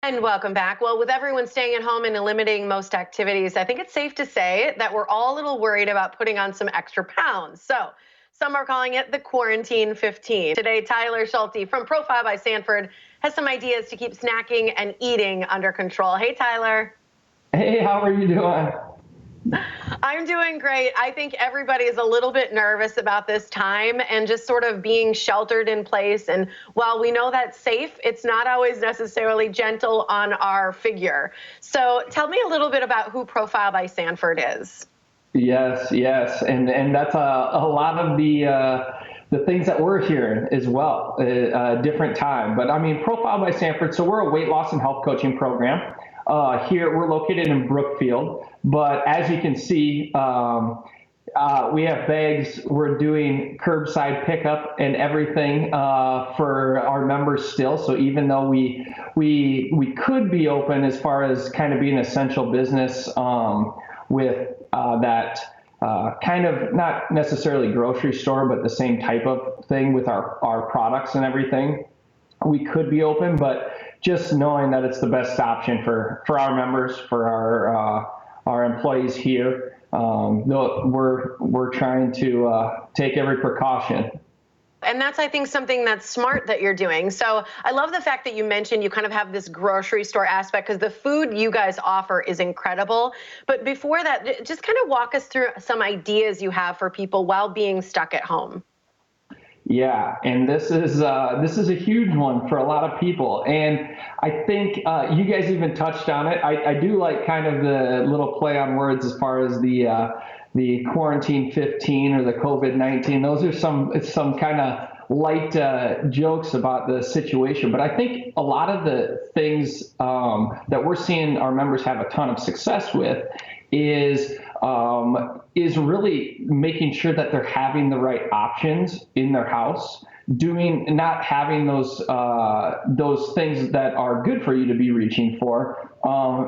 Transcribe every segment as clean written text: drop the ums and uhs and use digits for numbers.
And welcome back. Well, with everyone staying at home and limiting most activities, I think it's safe to say that we're all a little worried about putting on some extra pounds. So some are calling it the quarantine 15. Today, Tyler Schulte from Profile by Sanford has some ideas to keep snacking and eating under control. Hey, Tyler. Hey, how are you doing? I'm doing great. I think everybody is a little bit nervous about this time and just sort of being sheltered in place. And while we know that's safe, it's not always necessarily gentle on our figure. So tell me a little bit about who Profile by Sanford is. Yes, yes, and that's a lot of the things that we're hearing as well. Different time, but I mean, Profile by Sanford. So we're a weight loss and health coaching program. Here we're located in Brookfield, but as you can see, we have bags. We're doing curbside pickup and everything for our members still. So even though we could be open as far as kind of being an essential business with that kind of not necessarily grocery store, but the same type of thing with our products and everything, we could be open, but just knowing that it's the best option for our members, for our employees here. No, we're trying to take every precaution. And that's, I think, something that's smart that you're doing. So I love the fact that you mentioned you kind of have this grocery store aspect because the food you guys offer is incredible. But before that, just kind of walk us through some ideas you have for people while being stuck at home. Yeah, and this is a huge one for a lot of people, and I think you guys even touched on it. I do like kind of the little play on words as far as the quarantine 15 or the COVID-19. Those are some kind of light jokes about the situation, but I think a lot of the things that we're seeing our members have a ton of success with is really making sure that they're having the right options in their house, not having those things that are good for you to be reaching for,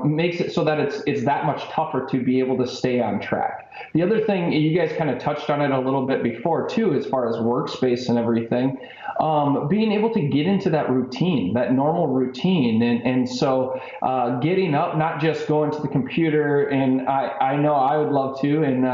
makes it so that it's that much tougher to be able to stay on track. The other thing, you guys kind of touched on it a little bit before too, as far as workspace and everything, being able to get into that routine, that normal routine, and so getting up, not just going to the computer, and I know I would love to, and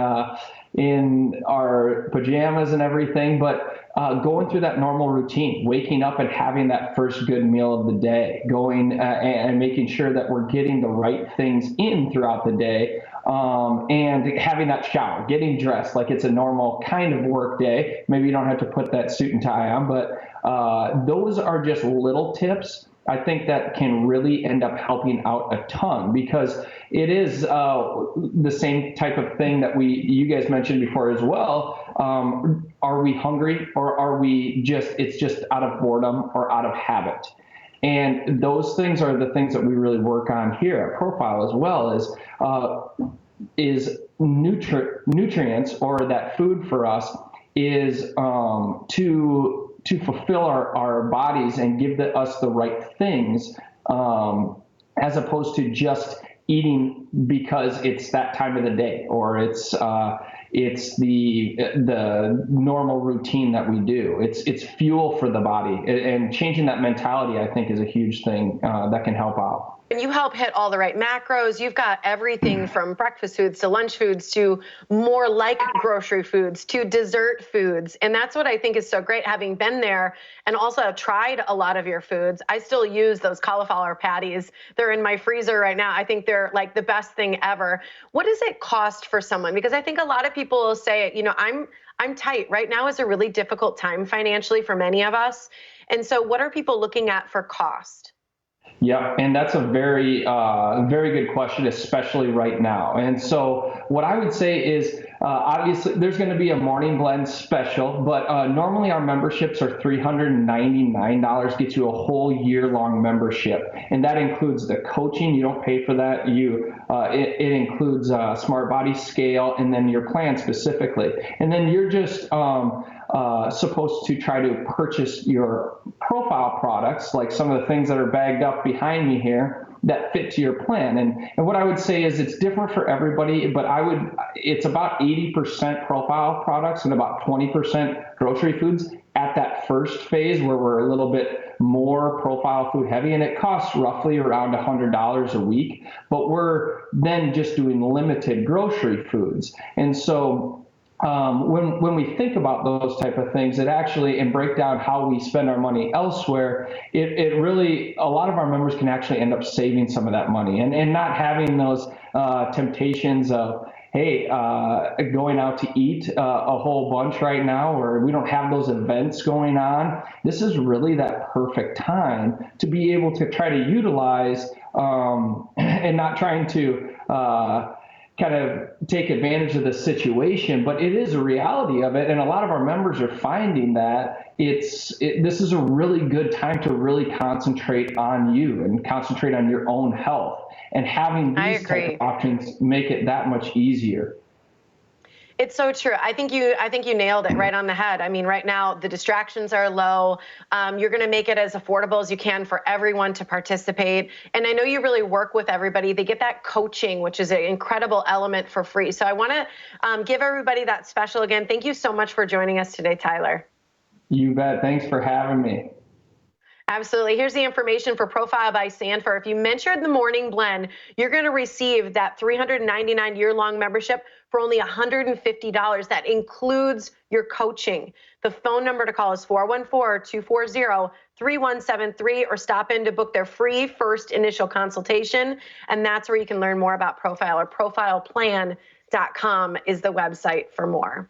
in our pajamas and everything, but going through that normal routine, waking up and having that first good meal of the day, going and making sure that we're getting the right things in throughout the day, and having that shower, getting dressed like it's a normal kind of work day. Maybe you don't have to put that suit and tie on, but those are just little tips I think that can really end up helping out a ton, because it is the same type of thing that you guys mentioned before as well. Are we hungry, or are we it's just out of boredom or out of habit? And those things are the things that we really work on here at Profile, as well is nutrients, or that food for us is to fulfill our bodies and give us the right things, as opposed to just eating because it's that time of the day, or it's the normal routine that we do. It's fuel for the body, and changing that mentality, I think, is a huge thing that can help out. And you help hit all the right macros. You've got everything from breakfast foods to lunch foods to more like grocery foods to dessert foods. And that's what I think is so great, having been there and also tried a lot of your foods. I still use those cauliflower patties. They're in my freezer right now. I think they're like the best thing ever. What does it cost for someone? Because I think a lot of people will say, I'm tight. Right now is a really difficult time financially for many of us. And so what are people looking at for cost? Yeah, and that's a very good question, especially right now. And so what I would say is, obviously, there's going to be a morning blend special, but normally our memberships are $399, gets you a whole year-long membership, and that includes the coaching. You don't pay for that. It includes Smart Body Scale, and then your plan specifically, and then you're just supposed to try to purchase your profile products, like some of the things that are bagged up behind me here, that fit to your plan. And what I would say is it's different for everybody, but it's about 80% profile products and about 20% grocery foods at that first phase, where we're a little bit more profile food heavy, and it costs roughly around $100 a week, but we're then just doing limited grocery foods. And so when we think about those type of things, it actually, and break down how we spend our money elsewhere, it really, a lot of our members can actually end up saving some of that money and not having those temptations of, hey, going out to eat a whole bunch right now, or we don't have those events going on. This is really that perfect time to be able to try to utilize and not trying to kind of take advantage of the situation, but it is a reality of it. And a lot of our members are finding that this is a really good time to really concentrate on you and concentrate on your own health. And having these type of options make it that much easier. It's so true. I think you nailed it right on the head. I mean, right now the distractions are low. You're going to make it as affordable as you can for everyone to participate. And I know you really work with everybody. They get that coaching, which is an incredible element for free. So I want to give everybody that special again. Thank you so much for joining us today, Tyler. You bet. Thanks for having me. Absolutely. Here's the information for Profile by Sanfor. If you mentioned the Morning Blend, you're going to receive that $399 year-long membership for only $150. That includes your coaching. The phone number to call is 414-240-3173, or stop in to book their free first initial consultation. And that's where you can learn more about Profile, or profileplan.com is the website for more.